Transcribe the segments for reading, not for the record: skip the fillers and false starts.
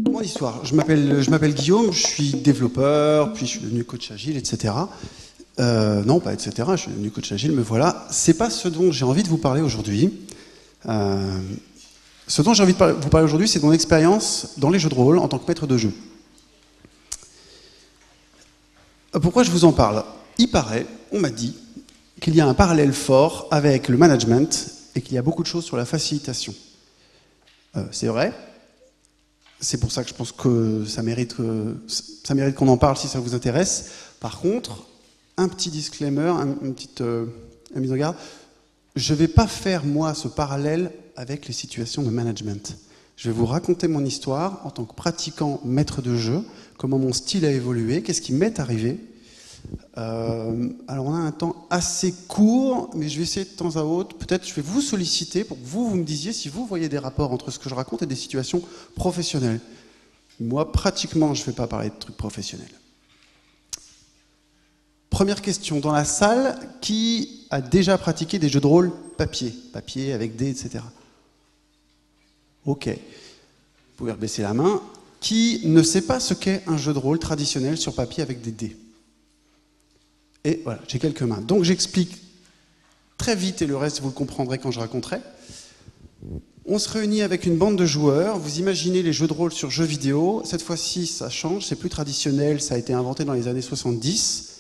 Mon histoire, je m'appelle Guillaume, je suis développeur, puis je suis devenu coach agile, etc. Non, pas etc. Je suis devenu coach agile, mais voilà. C'est pas ce dont j'ai envie de vous parler aujourd'hui. Ce dont j'ai envie de vous parler aujourd'hui, c'est mon expérience dans les jeux de rôle en tant que maître de jeu. Pourquoi je vous en parle? Il paraît, on m'a dit, qu'il y a un parallèle fort avec le management et qu'il y a beaucoup de choses sur la facilitation. C'est vrai. C'est pour ça que je pense que ça mérite qu'on en parle si ça vous intéresse. Par contre, un petit disclaimer, une petite mise en garde. Je ne vais pas faire, moi, ce parallèle avec les situations de management. Je vais vous raconter mon histoire en tant que pratiquant maître de jeu, comment mon style a évolué, qu'est-ce qui m'est arrivé. Alors on a un temps assez court, mais je vais essayer de temps à autre, peut-être je vais vous solliciter pour que vous me disiez si vous voyez des rapports entre ce que je raconte et des situations professionnelles. Moi, pratiquement, je ne vais pas parler de trucs professionnels. Première question, dans la salle, qui a déjà pratiqué des jeux de rôle papier avec dés, etc. Ok, vous pouvez rebaisser la main. Qui ne sait pas ce qu'est un jeu de rôle traditionnel sur papier avec des dés? Et voilà, j'ai quelques mains. Donc j'explique très vite et le reste vous le comprendrez quand je raconterai. On se réunit avec une bande de joueurs. Vous imaginez les jeux de rôle sur jeux vidéo. Cette fois-ci, ça change, c'est plus traditionnel. Ça a été inventé dans les années 70.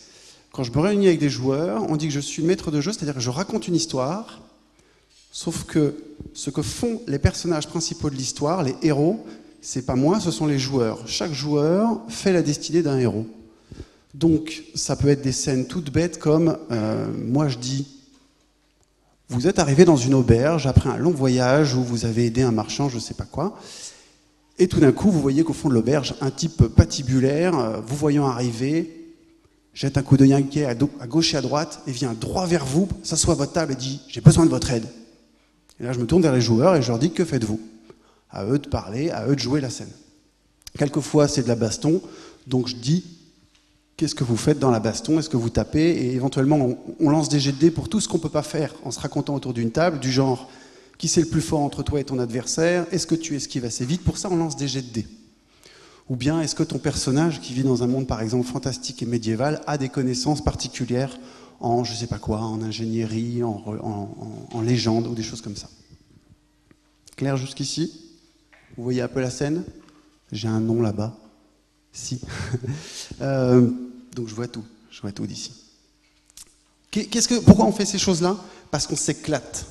Quand je me réunis avec des joueurs, on dit que je suis maître de jeu, c'est-à-dire que je raconte une histoire. Sauf que ce que font les personnages principaux de l'histoire, les héros, c'est pas moi, ce sont les joueurs. Chaque joueur fait la destinée d'un héros. Donc, ça peut être des scènes toutes bêtes comme, moi je dis, vous êtes arrivé dans une auberge après un long voyage où vous avez aidé un marchand, je sais pas quoi, et tout d'un coup, vous voyez qu'au fond de l'auberge, un type patibulaire, vous voyant arriver, jette un coup d'œil inquiet à gauche et à droite, et vient droit vers vous, s'assoit à votre table et dit « J'ai besoin de votre aide ». Et là, je me tourne vers les joueurs et je leur dis « Que faites-vous » À eux de parler, à eux de jouer la scène. Quelquefois, c'est de la baston, donc je dis qu'est-ce que vous faites dans la baston? Est-ce que vous tapez? Et éventuellement, on lance des jets de dés pour tout ce qu'on ne peut pas faire en se racontant autour d'une table, du genre qui c'est le plus fort entre toi et ton adversaire? Est-ce que tu esquives assez vite? Pour ça, on lance des jets de dés. Ou bien, est-ce que ton personnage, qui vit dans un monde, par exemple, fantastique et médiéval, a des connaissances particulières en, je ne sais pas quoi, en ingénierie, en légende, ou des choses comme ça? Clair jusqu'ici? Vous voyez un peu la scène? J'ai un nom là-bas. Si. Donc je vois tout d'ici. Pourquoi on fait ces choses-là? Parce qu'on s'éclate.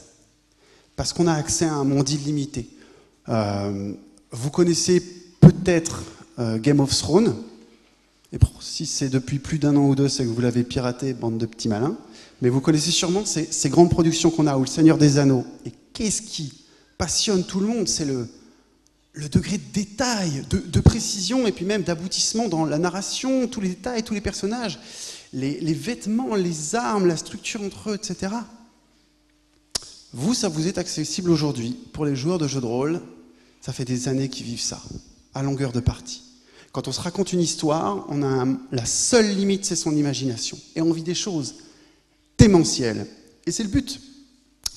Parce qu'on a accès à un monde illimité. Vous connaissez peut-être Game of Thrones. Et si c'est depuis plus d'un an ou deux, c'est que vous l'avez piraté, bande de petits malins. Mais vous connaissez sûrement ces grandes productions qu'on a, ou Le Seigneur des Anneaux. Et qu'est-ce qui passionne tout le monde? C'est le degré de détail, de précision et puis même d'aboutissement dans la narration, tous les détails, tous les personnages, les vêtements, les armes, la structure entre eux, etc. Vous, ça vous est accessible aujourd'hui. Pour les joueurs de jeux de rôle, ça fait des années qu'ils vivent ça, à longueur de partie. Quand on se raconte une histoire, la seule limite, c'est son imagination. Et on vit des choses démentielles. Et c'est le but.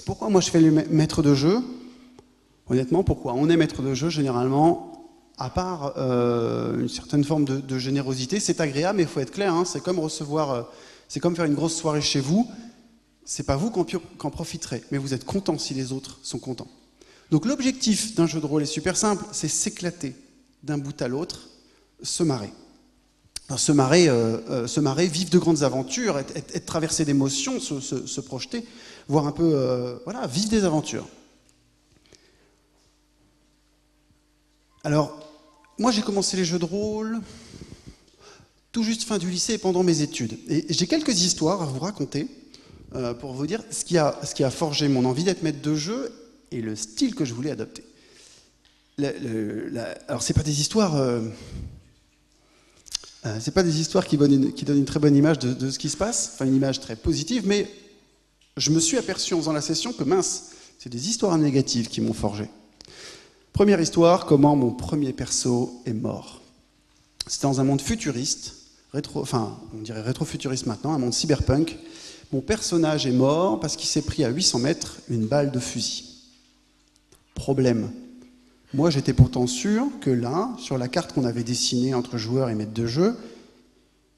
Pourquoi moi je fais le maître de jeu? Honnêtement, pourquoi? On est maître de jeu, généralement, à part une certaine forme de générosité. C'est agréable, mais il faut être clair, hein, c'est comme c'est comme faire une grosse soirée chez vous. C'est pas vous qu'en profiterez, mais vous êtes content si les autres sont contents. Donc l'objectif d'un jeu de rôle est super simple, c'est s'éclater d'un bout à l'autre, se marrer. Alors, se marrer, vivre de grandes aventures, être traversé d'émotions, se projeter, voir un peu, vivre des aventures. Alors, moi j'ai commencé les jeux de rôle tout juste fin du lycée et pendant mes études. Et j'ai quelques histoires à vous raconter pour vous dire ce qui a forgé mon envie d'être maître de jeu et le style que je voulais adopter. Alors, c'est pas des histoires qui donnent une très bonne image de ce qui se passe, enfin une image très positive, mais je me suis aperçu en faisant la session que mince, c'est des histoires négatives qui m'ont forgé. Première histoire, comment mon premier perso est mort. C'était dans un monde futuriste, on dirait rétro-futuriste maintenant, un monde cyberpunk, Mon personnage est mort parce qu'il s'est pris à 800 mètres une balle de fusil. Problème. Moi, j'étais pourtant sûr que là, sur la carte qu'on avait dessinée entre joueurs et maître de jeu,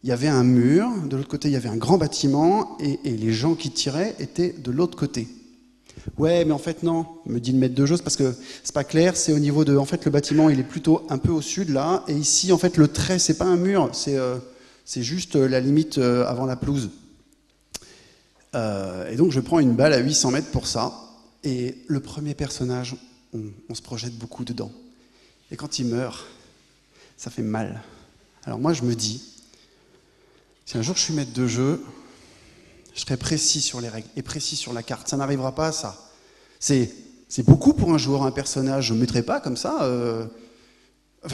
il y avait un mur, de l'autre côté, il y avait un grand bâtiment, et les gens qui tiraient étaient de l'autre côté. Ouais, mais en fait, non, me dit le maître de jeu, c'est parce que c'est pas clair, c'est au niveau de... En fait, le bâtiment, il est plutôt un peu au sud, là, et ici, en fait, le trait, c'est pas un mur, c'est juste la limite avant la pelouse. Et donc, je prends une balle à 800 mètres pour ça, et le premier personnage, on se projette beaucoup dedans. Et quand il meurt, ça fait mal. Alors moi, je me dis, si un jour je suis maître de jeu, je serai précis sur les règles et précis sur la carte. Ça n'arrivera pas à ça. C'est beaucoup pour un joueur, un personnage. Je ne me mettrai pas comme ça.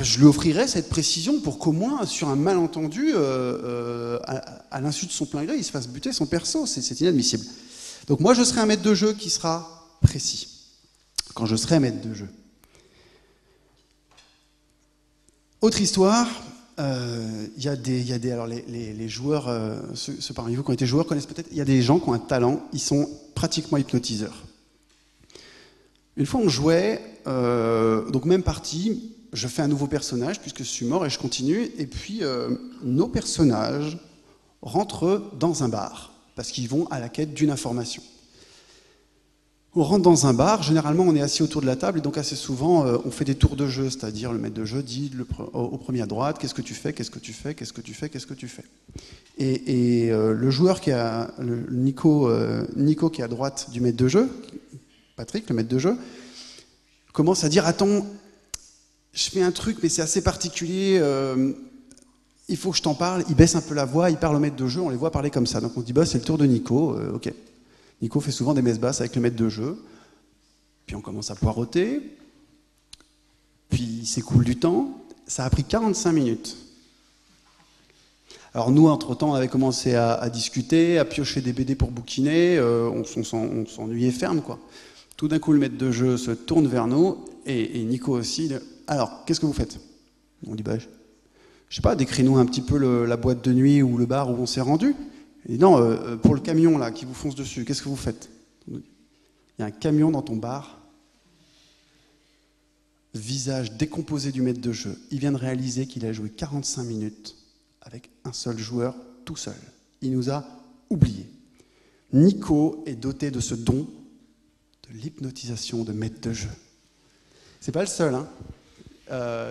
Je lui offrirai cette précision pour qu'au moins, sur un malentendu, à l'insu de son plein gré, il se fasse buter son perso. C'est inadmissible. Donc moi, je serai un maître de jeu qui sera précis quand je serai maître de jeu. Autre histoire. Alors les joueurs, ceux parmi vous qui ont été joueurs connaissent peut-être, il y a des gens qui ont un talent, ils sont pratiquement hypnotiseurs. Une fois on jouait, donc même partie, je fais un nouveau personnage puisque je suis mort et je continue, et puis nos personnages rentrent dans un bar parce qu'ils vont à la quête d'une information. On rentre dans un bar, généralement on est assis autour de la table et donc assez souvent on fait des tours de jeu, c'est-à-dire le maître de jeu dit au premier à droite, qu'est-ce que tu fais, qu'est-ce que tu fais, qu'est-ce que tu fais, qu'est-ce que tu fais. Et le joueur qui a, Nico qui est à droite du maître de jeu, Patrick, le maître de jeu, commence à dire, attends, je fais un truc mais c'est assez particulier, il faut que je t'en parle, il baisse un peu la voix, il parle au maître de jeu, on les voit parler comme ça, donc on se dit, bah c'est le tour de Nico, ok. Nico fait souvent des messes basses avec le maître de jeu, puis on commence à poireauter, puis il s'écoule du temps, ça a pris 45 minutes. Alors nous, entre-temps, on avait commencé à discuter, à piocher des BD pour bouquiner, on s'ennuyait ferme, quoi. Tout d'un coup, le maître de jeu se tourne vers nous, et Nico aussi, alors, qu'est-ce que vous faites? On dit, bah, je sais pas, décris-nous un petit peu la boîte de nuit ou le bar où on s'est rendu. Et non, pour le camion là qui vous fonce dessus, qu'est-ce que vous faites? Il y a un camion dans ton bar. Visage décomposé du maître de jeu. Il vient de réaliser qu'il a joué 45 minutes avec un seul joueur, tout seul. Il nous a oubliés. Nico est doté de ce don de l'hypnotisation de maître de jeu. C'est pas le seul, hein.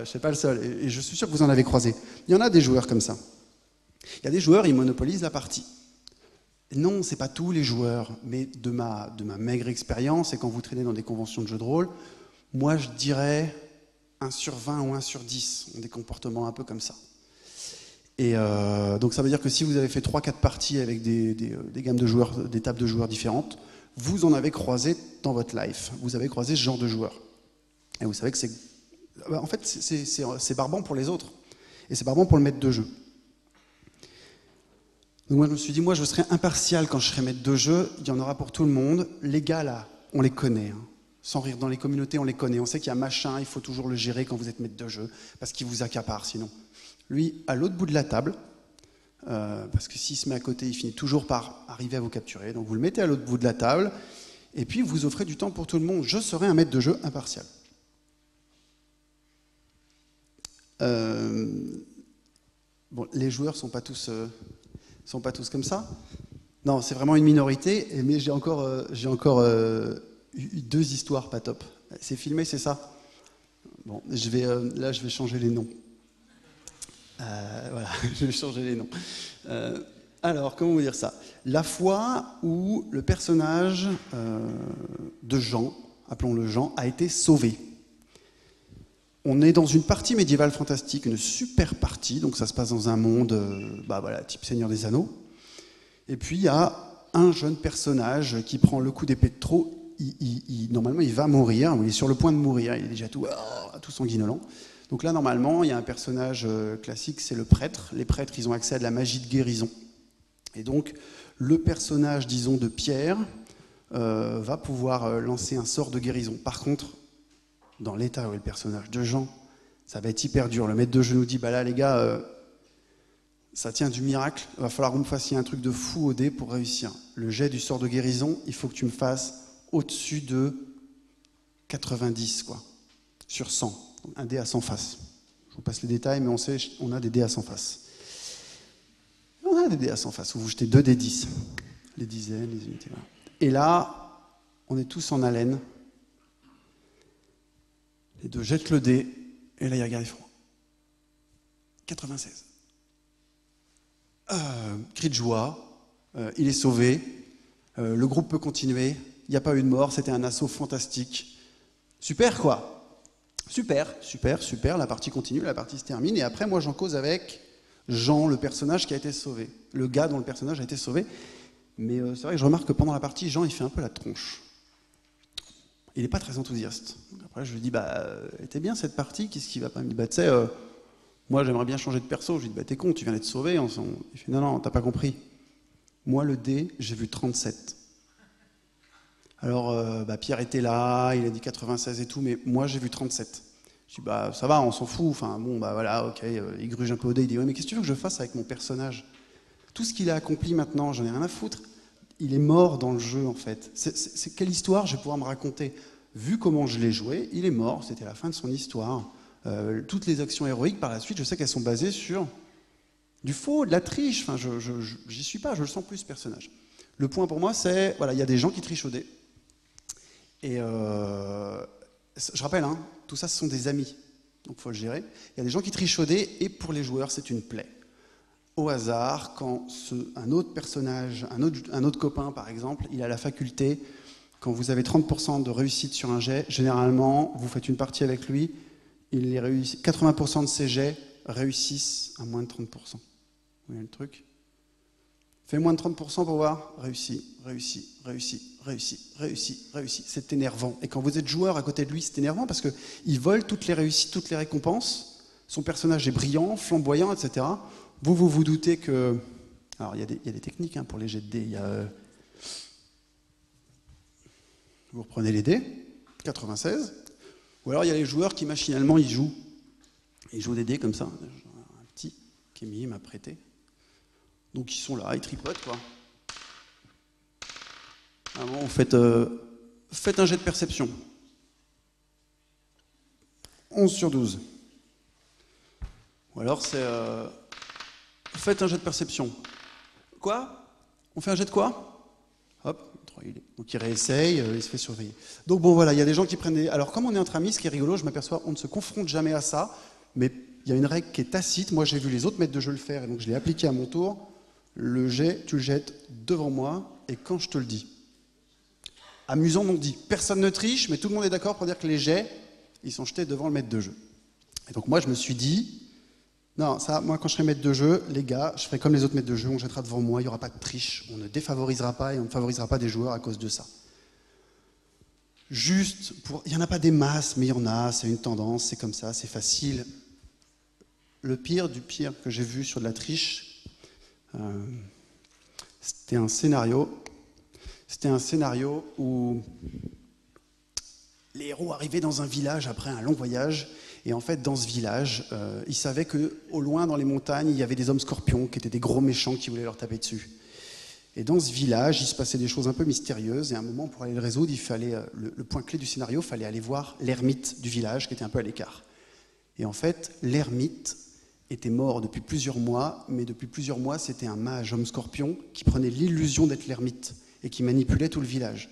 C'est pas le seul. Et je suis sûr que vous en avez croisé. Il y en a des joueurs comme ça. Il y a des joueurs, ils monopolisent la partie. Non, c'est pas tous les joueurs, mais de ma maigre expérience, et quand vous traînez dans des conventions de jeux de rôle, moi je dirais 1 sur 20 ou 1 sur 10 ont des comportements un peu comme ça. Et donc ça veut dire que si vous avez fait 3-4 parties avec des gammes de joueurs, des tables de joueurs différentes, vous en avez croisé dans votre life. Vous avez croisé ce genre de joueurs. Et vous savez que en fait, c'est barbant pour les autres. Et c'est barbant pour le maître de jeu. Donc moi je me suis dit, moi je serai impartial quand je serai maître de jeu, il y en aura pour tout le monde. Les gars là, on les connaît, hein. Sans rire, dans les communautés on les connaît, on sait qu'il y a machin, il faut toujours le gérer quand vous êtes maître de jeu, parce qu'il vous accapare sinon. Lui, à l'autre bout de la table, parce que s'il se met à côté, il finit toujours par arriver à vous capturer, donc vous le mettez à l'autre bout de la table, et puis vous offrez du temps pour tout le monde. Je serai un maître de jeu impartial. Bon, les joueurs sont pas tous comme ça. Non, c'est vraiment une minorité, mais j'ai encore eu 2 histoires pas top. C'est filmé, c'est ça? Bon, là, je vais changer les noms. Voilà, je vais changer les noms. Alors, comment vous dire ça? La fois où le personnage de Jean, appelons-le Jean, a été sauvé. On est dans une partie médiévale fantastique, une super partie, donc ça se passe dans un monde type Seigneur des Anneaux. Et puis il y a un jeune personnage qui prend le coup d'épée de trop. Normalement, il va mourir, il est sur le point de mourir, il est déjà tout sanguinolent. Donc là, normalement, il y a un personnage classique, c'est le prêtre. Les prêtres, ils ont accès à de la magie de guérison. Et donc, le personnage, disons, de Pierre va pouvoir lancer un sort de guérison. Par contre, dans l'état où est le personnage de Jean, ça va être hyper dur. Le maître de jeu nous dit, bah là les gars, Ça tient du miracle. Il va falloir que vous me fassiez un truc de fou au dé pour réussir. Le jet du sort de guérison, il faut que tu me fasses au-dessus de 90, quoi, sur 100. Donc, un dé à 100 faces. Je vous passe les détails, mais on a des dés à 100 faces. On a des dés à 100 faces, où vous jetez 2 dés 10. Les dizaines, les unités, voilà. Et là, on est tous en haleine. Les deux jettent le dé, et là, ils regardent, ils font 96. Cri de joie, il est sauvé, le groupe peut continuer, il n'y a pas eu de mort, c'était un assaut fantastique. Super, quoi. Super, super, super, la partie continue, la partie se termine, et après, moi, j'en cause avec Jean, le personnage qui a été sauvé, le gars dont le personnage a été sauvé. Mais c'est vrai que je remarque que pendant la partie, Jean, il fait un peu la tronche. Il n'est pas très enthousiaste. Donc après, je lui dis, était bien cette partie, qu'est-ce qui va pas? Il me dit, tu sais, moi, j'aimerais bien changer de perso. Je lui dis, t'es con, tu viens d'être sauvé. Il fait, non, t'as pas compris. Moi, le dé, j'ai vu 37. Alors, Pierre était là, il a dit 96 et tout, mais moi, j'ai vu 37. Je dis, ça va, on s'en fout. Enfin, bon, voilà, ok. Il gruge un peu au dé, il dit, ouais, mais qu'est-ce que tu veux que je fasse avec mon personnage? Tout ce qu'il a accompli maintenant, j'en ai rien à foutre. Il est mort dans le jeu, en fait. C'est quelle histoire je vais pouvoir me raconter? Vu comment je l'ai joué, il est mort, c'était la fin de son histoire. Toutes les actions héroïques, par la suite, je sais qu'elles sont basées sur du faux, de la triche. Enfin, j'y suis pas, je le sens plus, ce personnage. Le point pour moi, c'est, voilà, il y a des gens qui trichent au dé. Et je rappelle, hein, tout ça, ce sont des amis. Donc, il faut le gérer. Il y a des gens qui trichent au dé, et pour les joueurs, c'est une plaie. Au hasard, quand un autre personnage, un autre copain, par exemple, il a la faculté, quand vous avez 30% de réussite sur un jet, généralement, vous faites une partie avec lui, 80% de ses jets réussissent à moins de 30%. Vous voyez le truc? Fais moins de 30% pour voir. Réussi, réussi, réussi, réussi, réussi, réussi. C'est énervant. Et quand vous êtes joueur à côté de lui, c'est énervant parce qu'il vole toutes les réussites, toutes les récompenses. Son personnage est brillant, flamboyant, etc. Vous doutez que... Alors, il y a des techniques pour les jets de dés. Vous reprenez les dés, 96. Ou alors, il y a les joueurs qui, machinalement, ils jouent des dés comme ça. Un petit qu'Emilie m'a prêté. Donc, ils sont là, ils tripotent, quoi. Alors, vous faites un jet de perception. 11 sur 12. Ou alors, c'est... Faites un jet de perception. Quoi? On fait un jet de quoi? Hop, donc il réessaye, il se fait surveiller. Donc bon voilà, il y a des gens qui prennent des... Alors comme on est entre amis, ce qui est rigolo, je m'aperçois, on ne se confronte jamais à ça, mais il y a une règle qui est tacite. Moi j'ai vu les autres maîtres de jeu le faire, et donc je l'ai appliqué à mon tour. Le jet, tu le jettes devant moi, et quand je te le dis. Amusant, non dit. Personne ne triche, mais tout le monde est d'accord pour dire que les jets, ils sont jetés devant le maître de jeu. Et donc moi je me suis dit... Non, ça, moi, quand je serai maître de jeu, les gars, je ferai comme les autres maîtres de jeu, on jettera devant moi, il n'y aura pas de triche, on ne défavorisera pas et on ne favorisera pas des joueurs à cause de ça. Juste, il n'y en a pas des masses, mais il y en a, c'est une tendance, c'est comme ça, c'est facile. Le pire du pire que j'ai vu sur de la triche, c'était un scénario où les héros arrivaient dans un village après un long voyage. Et en fait, dans ce village, ils savaient qu'au loin, dans les montagnes, il y avait des hommes scorpions qui étaient des gros méchants qui voulaient leur taper dessus. Et dans ce village, il se passait des choses un peu mystérieuses. Et à un moment, pour aller le résoudre, il fallait le point clé du scénario, il fallait aller voir l'ermite du village qui était un peu à l'écart. Et en fait, l'ermite était mort depuis plusieurs mois, mais depuis plusieurs mois, c'était un mage homme scorpion qui prenait l'illusion d'être l'ermite et qui manipulait tout le village.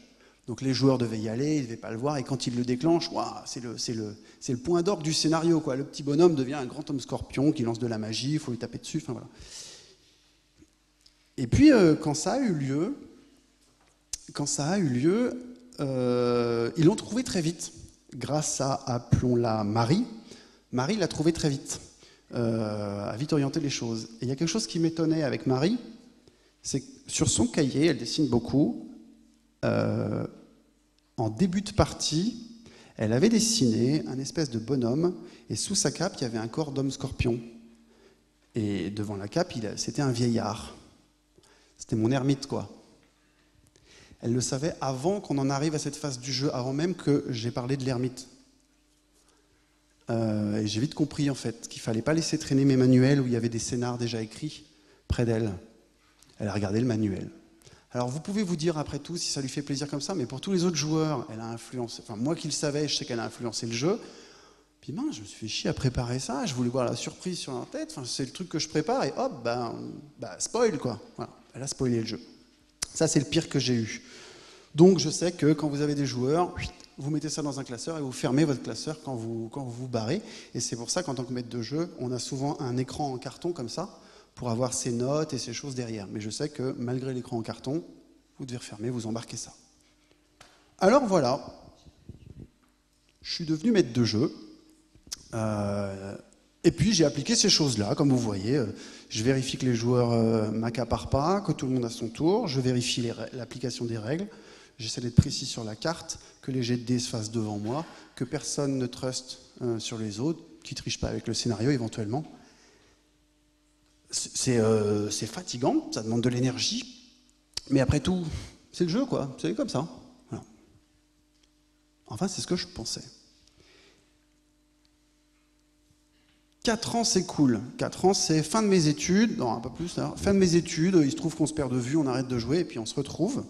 Donc les joueurs devaient y aller, ils ne devaient pas le voir, et quand ils le déclenchent, c'est le point d'orgue du scénario, quoi. Le petit bonhomme devient un grand homme scorpion qui lance de la magie, il faut lui taper dessus, enfin voilà. Et puis quand ça a eu lieu, ils l'ont trouvé très vite, grâce à, appelons-la Marie. Marie l'a trouvé très vite, a vite orienté les choses. Et il y a quelque chose qui m'étonnait avec Marie, c'est que sur son cahier, elle dessine beaucoup. En début de partie, elle avait dessiné un espèce de bonhomme, et sous sa cape, il y avait un corps d'homme scorpion. Et devant la cape, c'était un vieillard. C'était mon ermite, quoi. Elle le savait avant qu'on en arrive à cette phase du jeu, avant même que j'ai parlé de l'ermite. Et j'ai vite compris, en fait, qu'il ne fallait pas laisser traîner mes manuels où il y avait des scénars déjà écrits. près d'elle. Elle a regardé le manuel. Alors vous pouvez vous dire après tout si ça lui fait plaisir comme ça, mais pour tous les autres joueurs, elle a influencé. Enfin moi qui le savais, je sais qu'elle a influencé le jeu. Puis je me suis fait chier à préparer ça. Je voulais voir la surprise sur leur tête. Enfin, c'est le truc que je prépare et hop, spoil quoi. Voilà, elle a spoilé le jeu. Ça c'est le pire que j'ai eu. Donc je sais que quand vous avez des joueurs, vous mettez ça dans un classeur et vous fermez votre classeur quand vous vous barrez. Et c'est pour ça qu'en tant que maître de jeu, on a souvent un écran en carton comme ça, pour avoir ses notes et ses choses derrière. Mais je sais que malgré l'écran en carton, vous devez refermer, vous embarquez ça. Alors voilà, je suis devenu maître de jeu. Et puis j'ai appliqué ces choses-là, comme vous voyez. Je vérifie que les joueurs m'accaparent pas, que tout le monde a son tour. Je vérifie l'application des règles. J'essaie d'être précis sur la carte, que les jets de dés se fassent devant moi, que personne ne truste sur les autres, qui ne triche pas avec le scénario éventuellement. C'est fatigant, ça demande de l'énergie, mais après tout, c'est le jeu, quoi. C'est comme ça. Voilà. Enfin, c'est ce que je pensais. 4 ans, c'est cool. 4 ans, c'est fin de mes études, non, un peu plus, là. Fin de mes études, il se trouve qu'on se perd de vue, on arrête de jouer, et puis on se retrouve.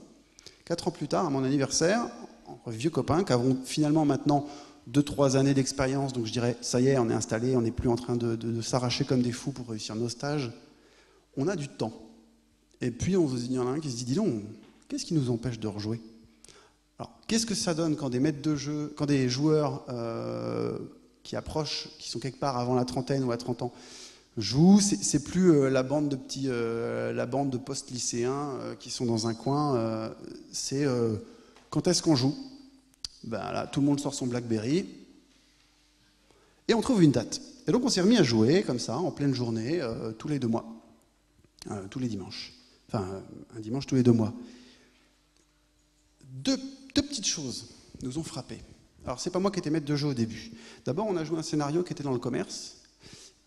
4 ans plus tard, à mon anniversaire, entre vieux copains qui avons finalement maintenant 2-3 années d'expérience, donc je dirais, ça y est, on est installé, on n'est plus en train de s'arracher comme des fous pour réussir nos stages. On a du temps. Et puis, il y en a un qui se dit, dis donc, qu'est-ce qui nous empêche de rejouer? Alors, qu'est-ce que ça donne quand des maîtres de jeu, quand des joueurs qui approchent, qui sont quelque part avant la trentaine ou à 30 ans, jouent? C'est plus la bande de petits, la bande de post-lycéens qui sont dans un coin. C'est quand est-ce qu'on joue? Là, tout le monde sort son BlackBerry et on trouve une date. Et donc on s'est remis à jouer comme ça, en pleine journée, tous les 2 mois, tous les dimanches. Enfin, un dimanche tous les 2 mois. Deux petites choses nous ont frappés. Alors c'est pas moi qui étais maître de jeu au début. D'abord on a joué un scénario qui était dans le commerce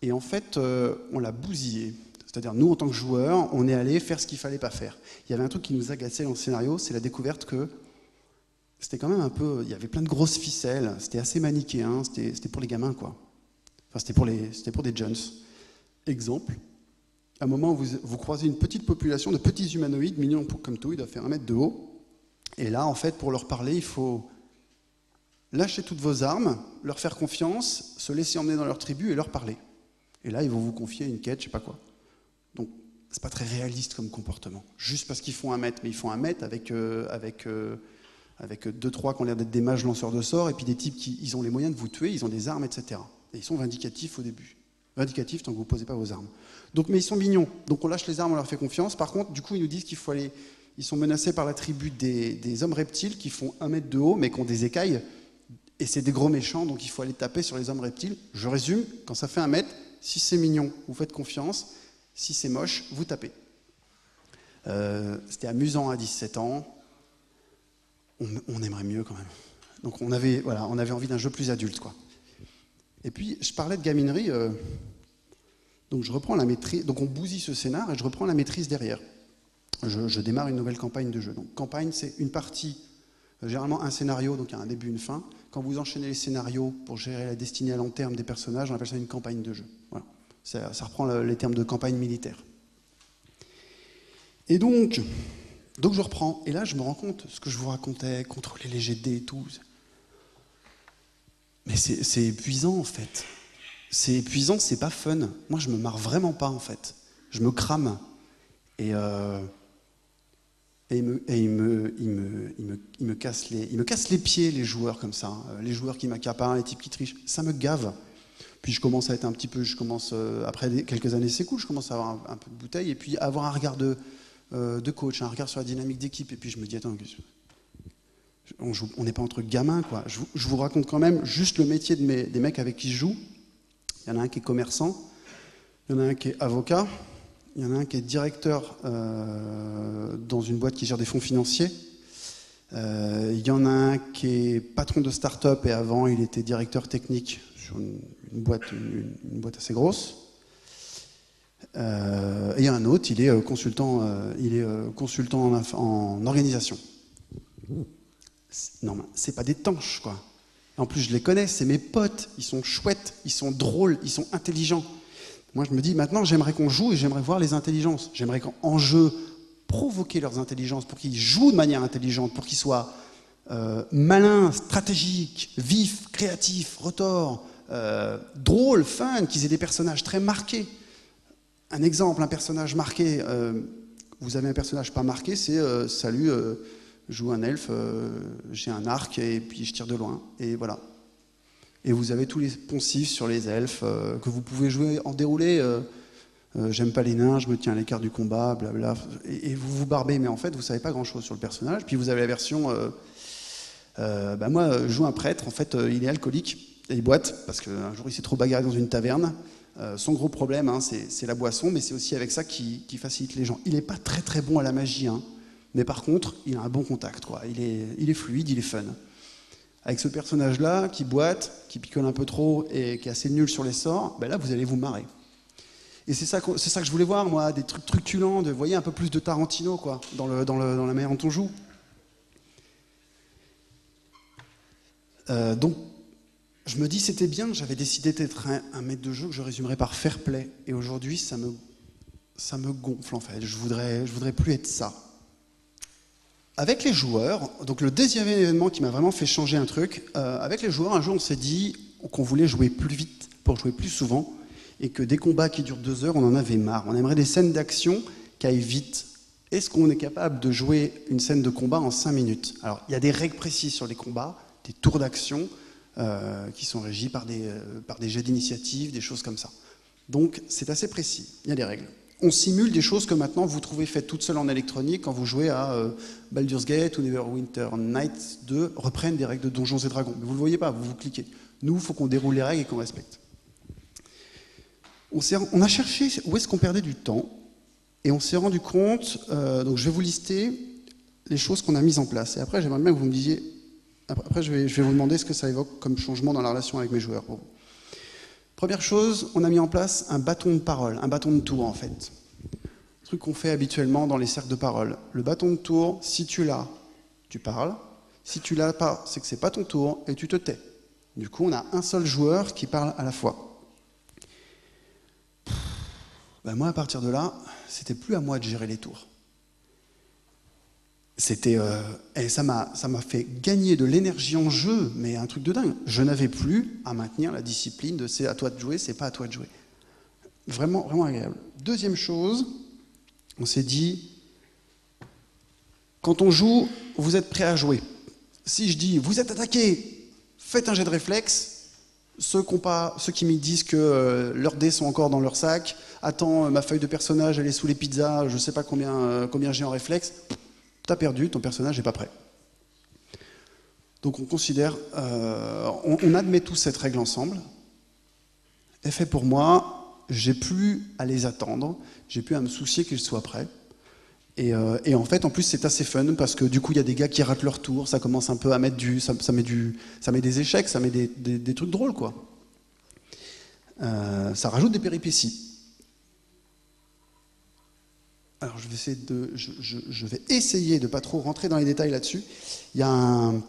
et en fait on l'a bousillé. C'est-à-dire nous en tant que joueurs, on est allé faire ce qu'il fallait pas faire. Il y avait un truc qui nous agaçait dans le scénario, c'est la découverte que c'était quand même un peu, il y avait plein de grosses ficelles, c'était assez manichéen, c'était pour les gamins quoi. Enfin c'était pour des jeunes. Exemple, à un moment où vous croisez une petite population de petits humanoïdes, mignons comme tout, ils doivent faire 1 mètre de haut. Et là, en fait, pour leur parler, il faut lâcher toutes vos armes, leur faire confiance, se laisser emmener dans leur tribu et leur parler. Et là, ils vont vous confier une quête, je sais pas quoi. Donc, c'est pas très réaliste comme comportement. Juste parce qu'ils font 1 mètre, mais ils font 1 mètre avec 2-3 qui ont l'air d'être des mages lanceurs de sorts, et puis des types qui ils ont les moyens de vous tuer, ils ont des armes, etc. Et ils sont vindicatifs au début. Vindicatifs tant que vous ne posez pas vos armes. Donc, mais ils sont mignons. Donc on lâche les armes, on leur fait confiance. Par contre, du coup, ils nous disent qu'il faut aller... Ils sont menacés par la tribu des hommes reptiles qui font 1 mètre de haut, mais qui ont des écailles. Et c'est des gros méchants, donc il faut aller taper sur les hommes reptiles. Je résume, quand ça fait 1 mètre, si c'est mignon, vous faites confiance. Si c'est moche, vous tapez. C'était amusant à 17 ans. On aimerait mieux quand même. Donc on avait envie d'un jeu plus adulte, quoi. Et puis, je parlais de gaminerie, donc je reprends la maîtrise, donc on bousille ce scénar et je reprends la maîtrise derrière. Je démarre une nouvelle campagne de jeu. Donc campagne, c'est une partie, généralement un scénario, donc il y a un début, une fin. Quand vous enchaînez les scénarios pour gérer la destinée à long terme des personnages, on appelle ça une campagne de jeu. Voilà. Ça reprend les termes de campagne militaire. Et donc je reprends, et là je me rends compte, ce que je vous racontais, contrôler les jets de dés et tout, mais c'est épuisant en fait. C'est épuisant, c'est pas fun. Moi je me marre vraiment pas en fait. Je me crame. Et il me casse les pieds, les joueurs comme ça. Les joueurs qui m'accaparent, les types qui trichent. Ça me gave. Puis je commence à être un petit peu, après quelques années c'est cool, je commence à avoir un peu de bouteille et puis avoir un regard de coach, un regard sur la dynamique d'équipe. Et puis je me dis, attends, on n'est pas entre gamins, quoi. Je vous raconte quand même juste le métier des mecs avec qui je joue. Il y en a un qui est commerçant, il y en a un qui est avocat, il y en a un qui est directeur dans une boîte qui gère des fonds financiers. Il y en a un qui est patron de start-up et avant il était directeur technique sur une boîte assez grosse. Et il y a un autre, il est consultant en organisation. Non, c'est pas des tanches, quoi. En plus, je les connais, c'est mes potes. Ils sont chouettes, ils sont drôles, ils sont intelligents. Moi, je me dis, maintenant, j'aimerais qu'on joue et j'aimerais voir les intelligences. J'aimerais qu'en jeu, provoquer leurs intelligences pour qu'ils jouent de manière intelligente, pour qu'ils soient malins, stratégiques, vifs, créatifs, retors, drôles, fun, qu'ils aient des personnages très marqués. Un exemple, un personnage marqué, vous avez un personnage pas marqué, c'est salut, je joue un elfe, j'ai un arc et puis je tire de loin, et voilà. Et vous avez tous les poncifs sur les elfes que vous pouvez jouer en déroulé. J'aime pas les nains, je me tiens à l'écart du combat, blabla. Et vous vous barbez, mais en fait, vous savez pas grand-chose sur le personnage. Puis vous avez la version... moi, je joue un prêtre, en fait, il est alcoolique, et il boite, parce qu'un jour, il s'est trop bagarré dans une taverne. Son gros problème, hein, c'est la boisson, mais c'est aussi avec ça qu'il facilite les gens. Il n'est pas très très bon à la magie, hein, mais par contre, il a un bon contact, quoi. Il est fluide, il est fun. Avec ce personnage-là, qui boite, qui picole un peu trop et qui est assez nul sur les sorts, ben là, vous allez vous marrer. Et c'est ça que je voulais voir, moi, des trucs truculents, vous voyez, un peu plus de Tarantino, quoi, dans la manière dont on joue. Donc, je me dis, c'était bien, j'avais décidé d'être un maître de jeu que je résumerais par fair play. Et aujourd'hui, ça me gonfle, en fait. Je voudrais plus être ça. Avec les joueurs, donc le deuxième événement qui m'a vraiment fait changer un truc, avec les joueurs, un jour, on s'est dit qu'on voulait jouer plus vite pour jouer plus souvent, et que des combats qui durent 2 heures, on en avait marre. On aimerait des scènes d'action qui aillent vite. Est-ce qu'on est capable de jouer une scène de combat en 5 minutes? Alors, il y a des règles précises sur les combats, des tours d'action, qui sont régis par des jets d'initiative, des choses comme ça. Donc, c'est assez précis, il y a des règles. On simule des choses que maintenant vous trouvez faites toutes seules en électronique quand vous jouez à Baldur's Gate ou Neverwinter Nights 2 reprennent des règles de Donjons et Dragons. Mais vous ne le voyez pas, vous cliquez. Nous, il faut qu'on déroule les règles et qu'on respecte. On a cherché où est-ce qu'on perdait du temps et on s'est rendu compte, donc je vais vous lister les choses qu'on a mises en place. Et après, j'aimerais bien que vous me disiez, après je vais vous demander ce que ça évoque comme changement dans la relation avec mes joueurs pour vous. Première chose, on a mis en place un bâton de parole, un bâton de tour en fait. Un truc qu'on fait habituellement dans les cercles de parole. Le bâton de tour, si tu l'as, tu parles. Si tu l'as pas, c'est que c'est pas ton tour et tu te tais. Du coup, on a un seul joueur qui parle à la fois. Moi, à partir de là, c'était plus à moi de gérer les tours. Et ça m'a fait gagner de l'énergie en jeu, mais un truc de dingue. Je n'avais plus à maintenir la discipline de c'est à toi de jouer, c'est pas à toi de jouer. Vraiment, vraiment agréable. Deuxième chose, on s'est dit, quand on joue, vous êtes prêt à jouer. Si je dis, vous êtes attaqué, faites un jet de réflexe. Ceux qui me disent que leurs dés sont encore dans leur sac, attends, ma feuille de personnage, elle est sous les pizzas, je sais pas combien j'ai en réflexe. T'as perdu, ton personnage n'est pas prêt. Donc on considère, on admet tous cette règle ensemble. Effet pour moi, j'ai plus à les attendre, j'ai plus à me soucier qu'ils soient prêts. Et en fait, en plus, c'est assez fun parce que du coup, il y a des gars qui ratent leur tour, ça commence un peu à mettre ça met des échecs, ça met des trucs drôles, quoi. Ça rajoute des péripéties. Alors, je vais essayer de pas trop rentrer dans les détails là-dessus. Il y a un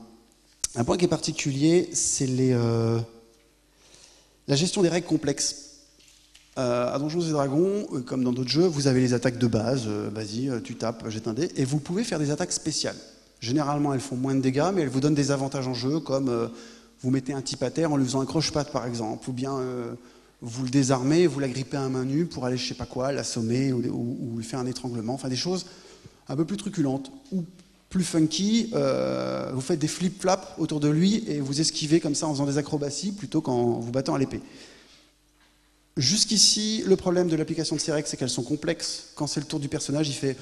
point qui est particulier, c'est la gestion des règles complexes. À Donjons et Dragons, comme dans d'autres jeux, vous avez les attaques de base. Vas-y, tu tapes, jette un dé. Et vous pouvez faire des attaques spéciales. Généralement, elles font moins de dégâts, mais elles vous donnent des avantages en jeu, comme vous mettez un type à terre en lui faisant un croche-patte, par exemple, ou bien vous le désarmez, vous l'agrippez à main nue pour aller, je sais pas quoi, l'assommer ou lui faire un étranglement. Enfin, des choses un peu plus truculentes ou plus funky. Vous faites des flip-flaps autour de lui et vous esquivez comme ça en faisant des acrobaties plutôt qu'en vous battant à l'épée. Jusqu'ici, le problème de l'application de ces règles, c'est qu'elles sont complexes. Quand c'est le tour du personnage, il fait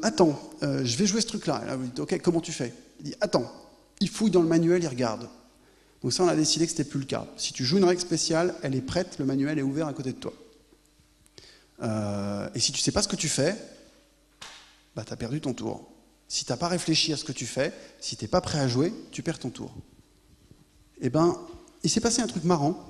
attends, je vais jouer ce truc-là. Là, vous dites, ok, comment tu fais? Il dit attends, il fouille dans le manuel, il regarde. Donc ça, on a décidé que c'était plus le cas. Si tu joues une règle spéciale, elle est prête, le manuel est ouvert à côté de toi. Et si tu sais pas ce que tu fais, bah t'as perdu ton tour. Si t'as pas réfléchi à ce que tu fais, si t'es pas prêt à jouer, tu perds ton tour. Eh ben, il s'est passé un truc marrant,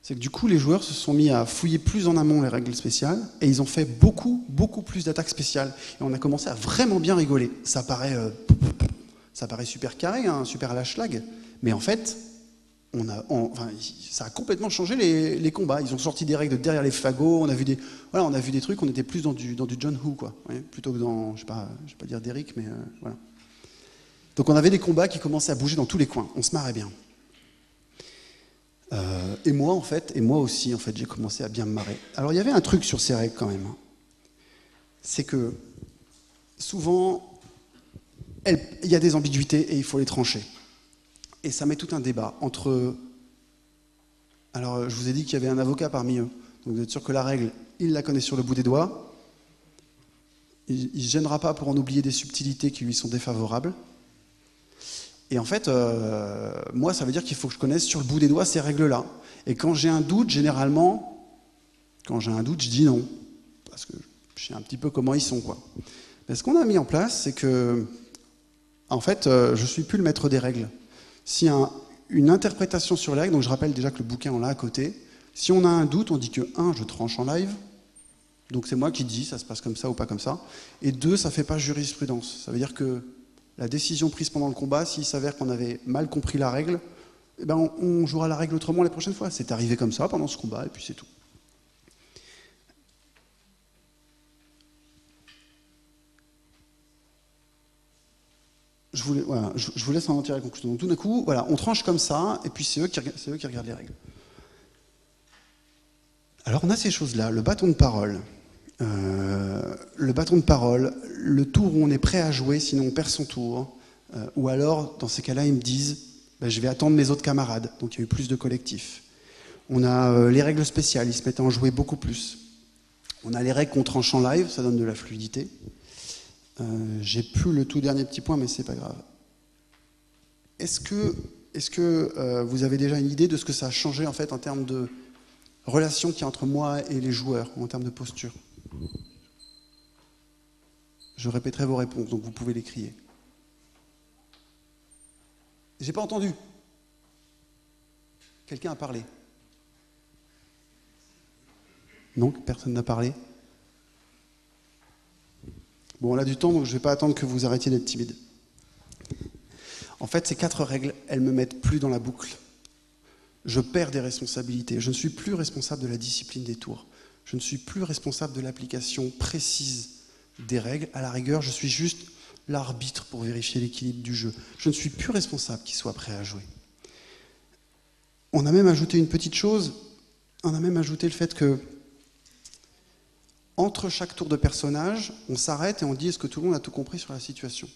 c'est que du coup les joueurs se sont mis à fouiller plus en amont les règles spéciales et ils ont fait beaucoup plus d'attaques spéciales et on a commencé à vraiment bien rigoler. Ça paraît super carré, hein, super à la schlag, mais en fait enfin, ça a complètement changé les combats. Ils ont sorti des règles de derrière les fagots. On a vu des trucs. On était plus dans du John Woo, quoi. Ouais, plutôt que dans, je vais pas dire d'Eric, mais voilà. Donc on avait des combats qui commençaient à bouger dans tous les coins. On se marrait bien. Et moi aussi, en fait, j'ai commencé à bien me marrer. Alors il y avait un truc sur ces règles quand même. C'est que souvent, il y a des ambiguïtés et il faut les trancher. Et ça met tout un débat entre... Alors, je vous ai dit qu'il y avait un avocat parmi eux. Donc, vous êtes sûr que la règle, il la connaît sur le bout des doigts. Il ne se gênera pas pour en oublier des subtilités qui lui sont défavorables. Et en fait, moi, ça veut dire qu'il faut que je connaisse sur le bout des doigts ces règles-là. Et quand j'ai un doute, généralement, je dis non. Parce que je sais un petit peu comment ils sont, quoi. Mais ce qu'on a mis en place, c'est que, en fait, je ne suis plus le maître des règles. S'il y a une interprétation sur les règles, donc je rappelle déjà que le bouquin, on l'a à côté. Si on a un doute, on dit que 1, je tranche en live. Donc c'est moi qui dis, ça se passe comme ça ou pas comme ça. Et 2, ça ne fait pas jurisprudence. Ça veut dire que la décision prise pendant le combat, s'il s'avère qu'on avait mal compris la règle, eh ben on jouera la règle autrement les prochaines fois. C'est arrivé comme ça pendant ce combat, et puis c'est tout. Je vous laisse en tirer la conclusion. Donc tout d'un coup, voilà, on tranche comme ça, et puis c'est eux qui regardent les règles. Alors on a ces choses-là, le bâton de parole. Le tour où on est prêt à jouer, sinon on perd son tour. Ou alors, dans ces cas-là, ils me disent je vais attendre mes autres camarades. Donc il y a eu plus de collectifs. On a les règles spéciales, ils se mettent à en jouer beaucoup plus. On a les règles qu'on tranche en live, ça donne de la fluidité. J'ai plus le tout dernier petit point, mais c'est pas grave. Est-ce que vous avez déjà une idée de ce que ça a changé en fait en termes de relation qu'il y a entre moi et les joueurs, en termes de posture? Je répéterai vos réponses, donc vous pouvez les crier. J'ai pas entendu. Quelqu'un a parlé? Non, personne n'a parlé. Bon, on a du temps, donc je ne vais pas attendre que vous arrêtiez d'être timide. En fait, ces 4 règles, elles me mettent plus dans la boucle. Je perds des responsabilités. Je ne suis plus responsable de la discipline des tours. Je ne suis plus responsable de l'application précise des règles. À la rigueur, je suis juste l'arbitre pour vérifier l'équilibre du jeu. Je ne suis plus responsable qu'ils soient prêts à jouer. On a même ajouté une petite chose. On a même ajouté le fait que entre chaque tour de personnage, on s'arrête et on dit est-ce que tout le monde a tout compris sur la situation?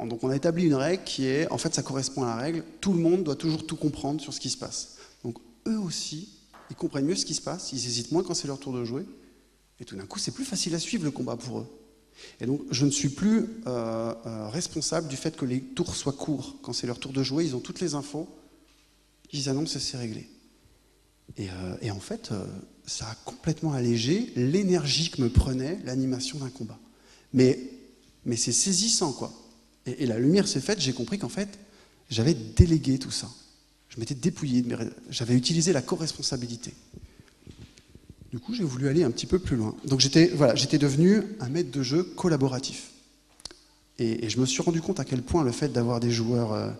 Donc on a établi une règle qui est, en fait ça correspond à la règle, tout le monde doit toujours tout comprendre sur ce qui se passe. Donc eux aussi, ils comprennent mieux ce qui se passe, ils hésitent moins quand c'est leur tour de jouer, et tout d'un coup c'est plus facile à suivre le combat pour eux. Et donc je ne suis plus responsable du fait que les tours soient courts. Quand c'est leur tour de jouer, ils ont toutes les infos, ils annoncent et c'est réglé. Et en fait, ça a complètement allégé l'énergie que me prenait l'animation d'un combat. Mais c'est saisissant, quoi. Et la lumière s'est faite, j'ai compris qu'en fait, j'avais délégué tout ça. Je m'étais dépouillé, j'avais utilisé la co-responsabilité. Du coup, j'ai voulu aller un petit peu plus loin. Donc j'étais devenu un maître de jeu collaboratif. Et je me suis rendu compte à quel point le fait d'avoir des joueurs...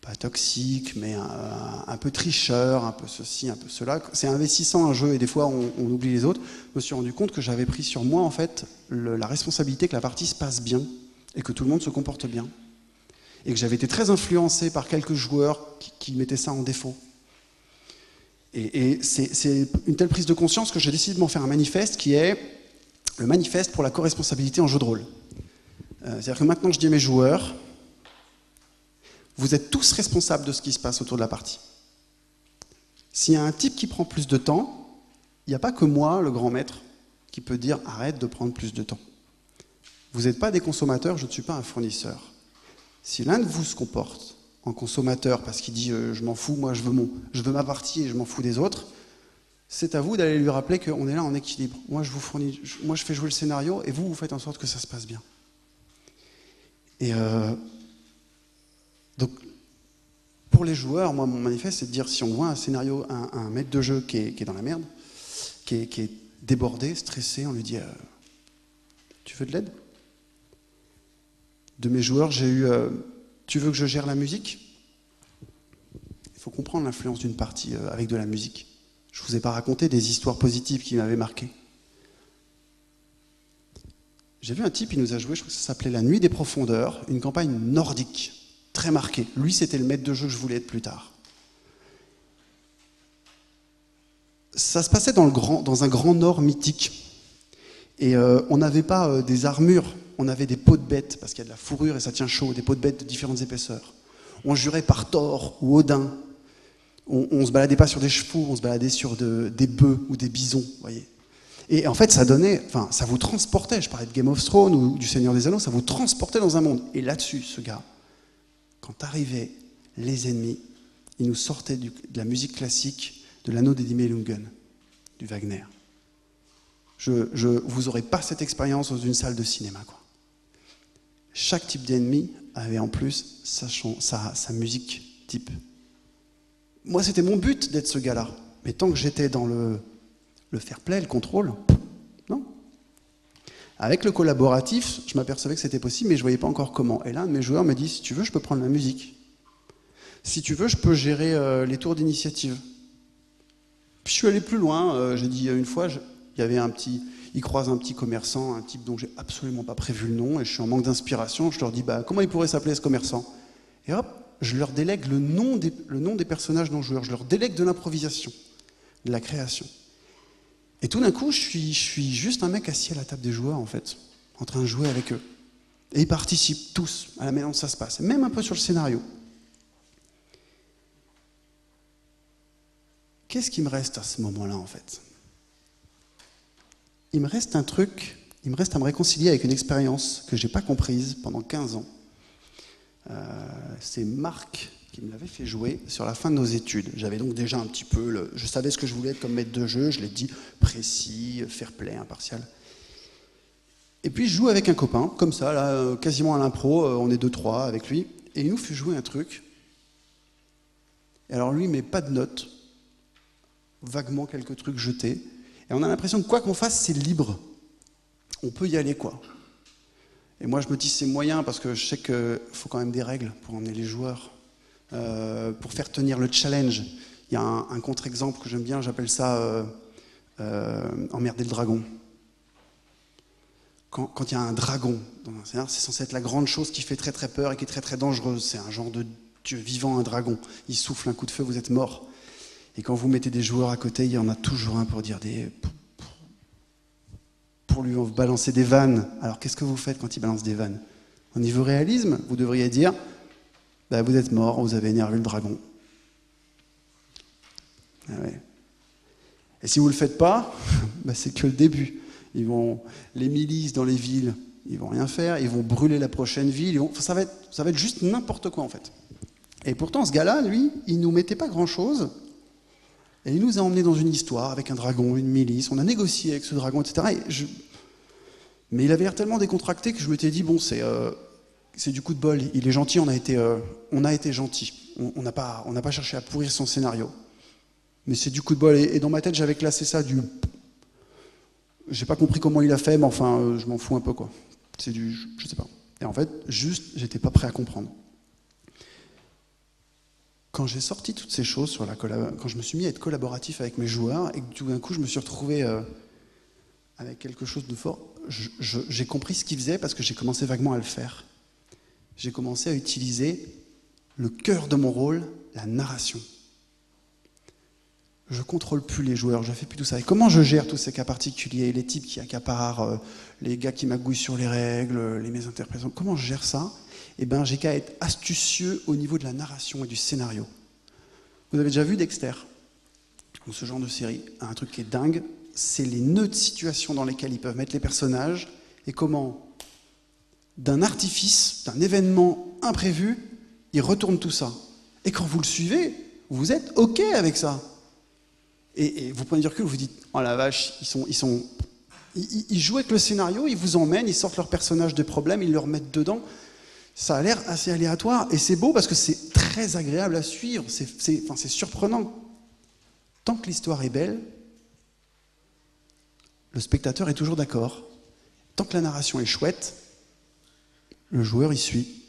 pas toxique, mais un peu tricheur, un peu ceci, un peu cela. C'est investissant un jeu et des fois on oublie les autres. Je me suis rendu compte que j'avais pris sur moi en fait la responsabilité que la partie se passe bien et que tout le monde se comporte bien. Et que j'avais été très influencé par quelques joueurs qui mettaient ça en défaut. Et c'est une telle prise de conscience que j'ai décidé de m'en faire un manifeste qui est le manifeste pour la co-responsabilité en jeu de rôle. C'est-à-dire que maintenant je dis à mes joueurs, vous êtes tous responsables de ce qui se passe autour de la partie. S'il y a un type qui prend plus de temps, il n'y a pas que moi, le grand maître, qui peut dire « arrête de prendre plus de temps ». Vous n'êtes pas des consommateurs, je ne suis pas un fournisseur. Si l'un de vous se comporte en consommateur parce qu'il dit « je m'en fous, moi je veux ma partie et je m'en fous des autres », c'est à vous d'aller lui rappeler qu'on est là en équilibre. Moi je fais jouer le scénario et vous faites en sorte que ça se passe bien. Et donc, pour les joueurs, moi, mon manifeste, c'est de dire, si on voit un scénario, un maître de jeu qui est dans la merde, qui est débordé, stressé, on lui dit tu veux de l'aide? De mes joueurs, j'ai eu Tu veux que je gère la musique? Il faut comprendre l'influence d'une partie avec de la musique. Je ne vous ai pas raconté des histoires positives qui m'avaient marqué. J'ai vu un type, il nous a joué, je crois que ça s'appelait La Nuit des Profondeurs, une campagne nordique, très marquée. Lui, c'était le maître de jeu que je voulais être plus tard. Ça se passait dans un grand nord mythique. Et on n'avait pas des armures, on avait des peaux de bêtes, parce qu'il y a de la fourrure et ça tient chaud, des peaux de bêtes de différentes épaisseurs. On jurait par Thor ou Odin. On ne se baladait pas sur des chevaux, on se baladait sur des bœufs ou des bisons, vous voyez. Et en fait, ça vous transportait. Je parlais de Game of Thrones ou du Seigneur des Anneaux, ça vous transportait dans un monde. Et là-dessus, ce gars, quand arrivaient les ennemis, il nous sortait de la musique classique de l'Anneau des Nibelungen, du Wagner. Vous n'aurez pas cette expérience dans une salle de cinéma, quoi. Chaque type d'ennemi avait en plus sa musique type. Moi, c'était mon but d'être ce gars-là. Mais tant que j'étais dans le fair play, le contrôle, non. Avec le collaboratif, je m'apercevais que c'était possible, mais je ne voyais pas encore comment. Et l'un de mes joueurs me dit, si tu veux, je peux prendre la musique. Si tu veux, je peux gérer les tours d'initiative. Puis je suis allé plus loin. J'ai dit une fois, il croise un petit commerçant, un type dont j'ai absolument pas prévu le nom, et je suis en manque d'inspiration. Je leur dis, comment il pourrait s'appeler ce commerçant? Et hop, je leur délègue le nom des personnages non joueurs. Je leur délègue de l'improvisation, de la création. Et tout d'un coup, je suis juste un mec assis à la table des joueurs, en fait, en train de jouer avec eux. Et ils participent tous à la manière dont ça se passe, même un peu sur le scénario. Qu'est-ce qui me reste à ce moment-là, en fait? Il me reste à me réconcilier avec une expérience que je n'ai pas comprise pendant 15 ans. C'est Marc qui me l'avait fait jouer sur la fin de nos études. J'avais donc déjà un petit peu, je savais ce que je voulais être comme maître de jeu, je l'ai dit, précis, fair play, impartial. Et puis je joue avec un copain, comme ça, là, quasiment à l'impro, on est 2-3 avec lui, et il nous fait jouer un truc. Et alors lui, il met pas de notes, vaguement quelques trucs jetés, et on a l'impression que quoi qu'on fasse, c'est libre. On peut y aller, quoi. Et moi, je me dis c'est moyen, parce que je sais qu'il faut quand même des règles pour emmener les joueurs. Pour faire tenir le challenge. Il y a un contre-exemple que j'aime bien, j'appelle ça emmerder le dragon. Quand il y a un dragon dans un scénario, c'est censé être la grande chose qui fait très très peur et qui est très très dangereuse. C'est un genre de dieu vivant, un dragon. Il souffle un coup de feu, vous êtes mort. Et quand vous mettez des joueurs à côté, il y en a toujours un pour dire pour lui balancer des vannes. Alors qu'est-ce que vous faites quand il balance des vannes? Au niveau réalisme, vous devriez dire vous êtes mort, vous avez énervé le dragon. Ah ouais. Et si vous ne le faites pas, c'est que le début. Les milices dans les villes, ils vont rien faire, ils vont brûler la prochaine ville, ça va être juste n'importe quoi en fait. Et pourtant ce gars-là, lui, il nous mettait pas grand-chose, et il nous a emmenés dans une histoire avec un dragon, une milice, on a négocié avec ce dragon, etc. Mais il avait l'air tellement décontracté que je m'étais dit, c'est du coup de bol, il est gentil, on a été gentil. On n'a pas cherché à pourrir son scénario. Mais c'est du coup de bol. Et dans ma tête, j'avais classé ça du... J'ai pas compris comment il a fait, mais enfin, je m'en fous un peu, quoi. C'est du... Je sais pas. Et en fait, j'étais pas prêt à comprendre. Quand j'ai sorti toutes ces choses, quand je me suis mis à être collaboratif avec mes joueurs, et que tout d'un coup, je me suis retrouvé avec quelque chose de fort, j'ai compris ce qu'il faisait parce que j'ai commencé vaguement à le faire. J'ai commencé à utiliser le cœur de mon rôle, la narration. Je ne contrôle plus les joueurs, je ne fais plus tout ça. Et comment je gère tous ces cas particuliers, les types qui accaparent, les gars qui magouillent sur les règles, les mésinterprétations, comment je gère ça? J'ai qu'à être astucieux au niveau de la narration et du scénario. Vous avez déjà vu Dexter, ou ce genre de série, un truc qui est dingue, c'est les nœuds de situation dans lesquels ils peuvent mettre les personnages, et comment... d'un artifice, d'un événement imprévu, il retourne tout ça. Et quand vous le suivez, vous êtes OK avec ça. Et vous prenez du recul, vous vous dites, oh la vache, ils jouent avec le scénario, ils vous emmènent, ils sortent leur personnage de problème, ils le remettent dedans. Ça a l'air assez aléatoire, et c'est beau parce que c'est très agréable à suivre, c'est surprenant. Tant que l'histoire est belle, le spectateur est toujours d'accord. Tant que la narration est chouette, le joueur y suit.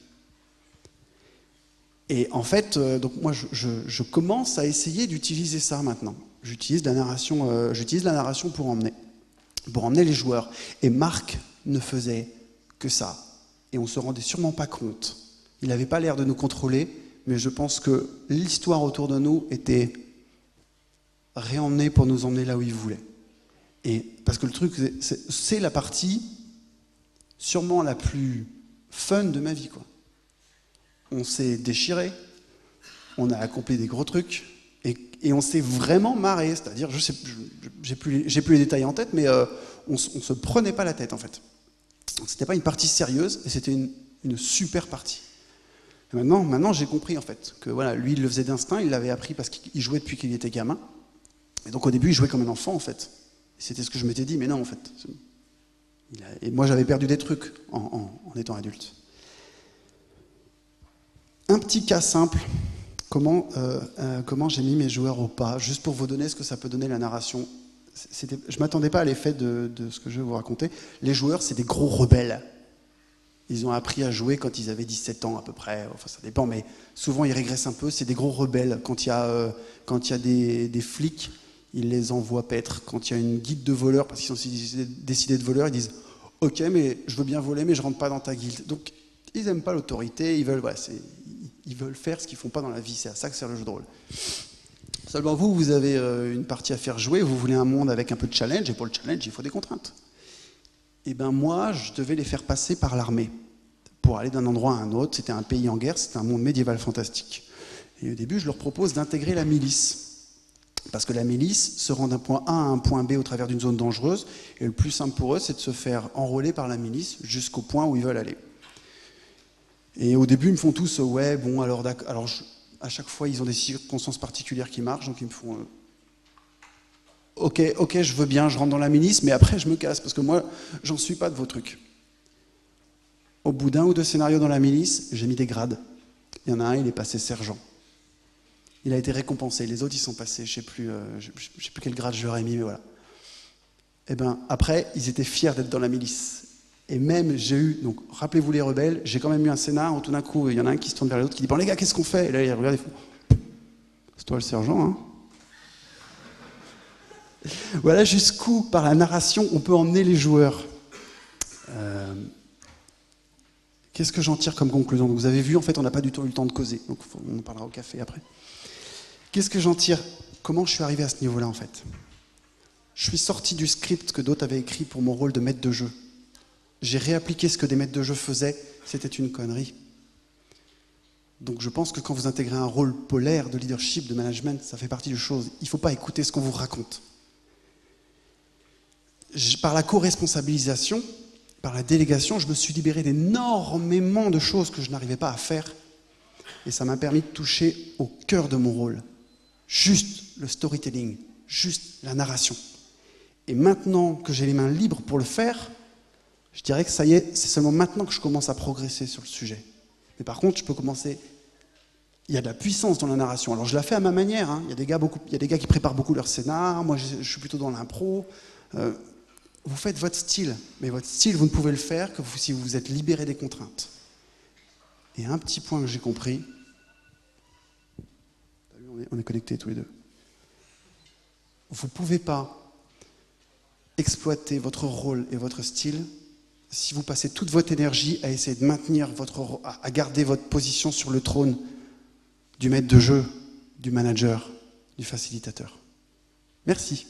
Et en fait, donc moi, je commence à essayer d'utiliser ça maintenant. J'utilise la narration pour emmener les joueurs. Et Marc ne faisait que ça. Et on ne se rendait sûrement pas compte. Il n'avait pas l'air de nous contrôler, mais je pense que l'histoire autour de nous était réemmenée pour nous emmener là où il voulait. Et parce que le truc, c'est la partie sûrement la plus fun de ma vie, quoi. On s'est déchiré, on a accompli des gros trucs, et on s'est vraiment marré. C'est-à-dire, j'ai plus les détails en tête, mais on se prenait pas la tête, en fait. C'était pas une partie sérieuse, et c'était une super partie. Et maintenant j'ai compris, en fait, que voilà, lui, il le faisait d'instinct, il l'avait appris parce qu'il jouait depuis qu'il était gamin. Et donc, au début, il jouait comme un enfant, en fait. Et c'était ce que je m'étais dit, mais non, en fait. Et moi, j'avais perdu des trucs en étant adulte. Un petit cas simple, comment j'ai mis mes joueurs au pas, juste pour vous donner ce que ça peut donner la narration. Je ne m'attendais pas à l'effet de ce que je vais vous raconter. Les joueurs, c'est des gros rebelles. Ils ont appris à jouer quand ils avaient 17 ans à peu près, enfin ça dépend, mais souvent ils régressent un peu, c'est des gros rebelles. Quand il y a des flics, ils les envoient paître. Quand il y a une guilde de voleurs, parce qu'ils ont décidé de voleurs, ils disent « Ok, mais je veux bien voler, mais je ne rentre pas dans ta guilde. » Donc, ils n'aiment pas l'autorité, ils veulent faire ce qu'ils ne font pas dans la vie, c'est à ça que sert le jeu de rôle. Seulement vous avez une partie à faire jouer, vous voulez un monde avec un peu de challenge, et pour le challenge, il faut des contraintes. Et bien moi, je devais les faire passer par l'armée, pour aller d'un endroit à un autre. C'était un pays en guerre, c'était un monde médiéval fantastique. Et au début, je leur propose d'intégrer la milice. Parce que la milice se rend d'un point A à un point B au travers d'une zone dangereuse, et le plus simple pour eux, c'est de se faire enrôler par la milice jusqu'au point où ils veulent aller. Et au début, ils me font tous « Ouais, bon, alors d'accord. » Alors, à chaque fois, ils ont des circonstances particulières qui marchent, donc ils me font Ok, je veux bien, je rentre dans la milice, mais après, je me casse, parce que moi, j'en suis pas de vos trucs. » Au bout d'un ou deux scénarios dans la milice, j'ai mis des grades. Il y en a un, il est passé sergent. Il a été récompensé. Les autres, ils sont passés, je ne sais plus quel grade je leur ai mis, mais voilà. Et bien, après, ils étaient fiers d'être dans la milice. Et même, j'ai eu, donc, rappelez-vous les rebelles, j'ai quand même eu un scénar où tout d'un coup, il y en a un qui se tourne vers l'autre, qui dit « Bon, les gars, qu'est-ce qu'on fait ?» Et là, ils regardent et font « C'est toi le sergent, hein ?» Voilà jusqu'où, par la narration, on peut emmener les joueurs. Qu'est-ce que j'en tire comme conclusion? Donc, vous avez vu, en fait, on n'a pas du tout eu le temps de causer. Donc, on en parlera au café après. Qu'est-ce que j'en tire? Comment je suis arrivé à ce niveau-là, en fait? Je suis sorti du script que d'autres avaient écrit pour mon rôle de maître de jeu. J'ai réappliqué ce que des maîtres de jeu faisaient. C'était une connerie. Donc je pense que quand vous intégrez un rôle polaire de leadership, de management, ça fait partie des choses. Il ne faut pas écouter ce qu'on vous raconte. Par la co-responsabilisation, par la délégation, je me suis libéré d'énormément de choses que je n'arrivais pas à faire. Et ça m'a permis de toucher au cœur de mon rôle. Juste le storytelling, juste la narration. Et maintenant que j'ai les mains libres pour le faire, je dirais que ça y est, c'est seulement maintenant que je commence à progresser sur le sujet. Mais par contre, je peux commencer... Il y a de la puissance dans la narration. Alors je la fais à ma manière, hein. Il y a des gars qui préparent beaucoup leur scénar, moi je suis plutôt dans l'impro. Vous faites votre style, mais votre style, vous ne pouvez le faire que si vous vous êtes libéré des contraintes. Et un petit point que j'ai compris, on est connectés tous les deux. Vous ne pouvez pas exploiter votre rôle et votre style si vous passez toute votre énergie à essayer de maintenir à garder votre position sur le trône du maître de jeu, du manager, du facilitateur. Merci.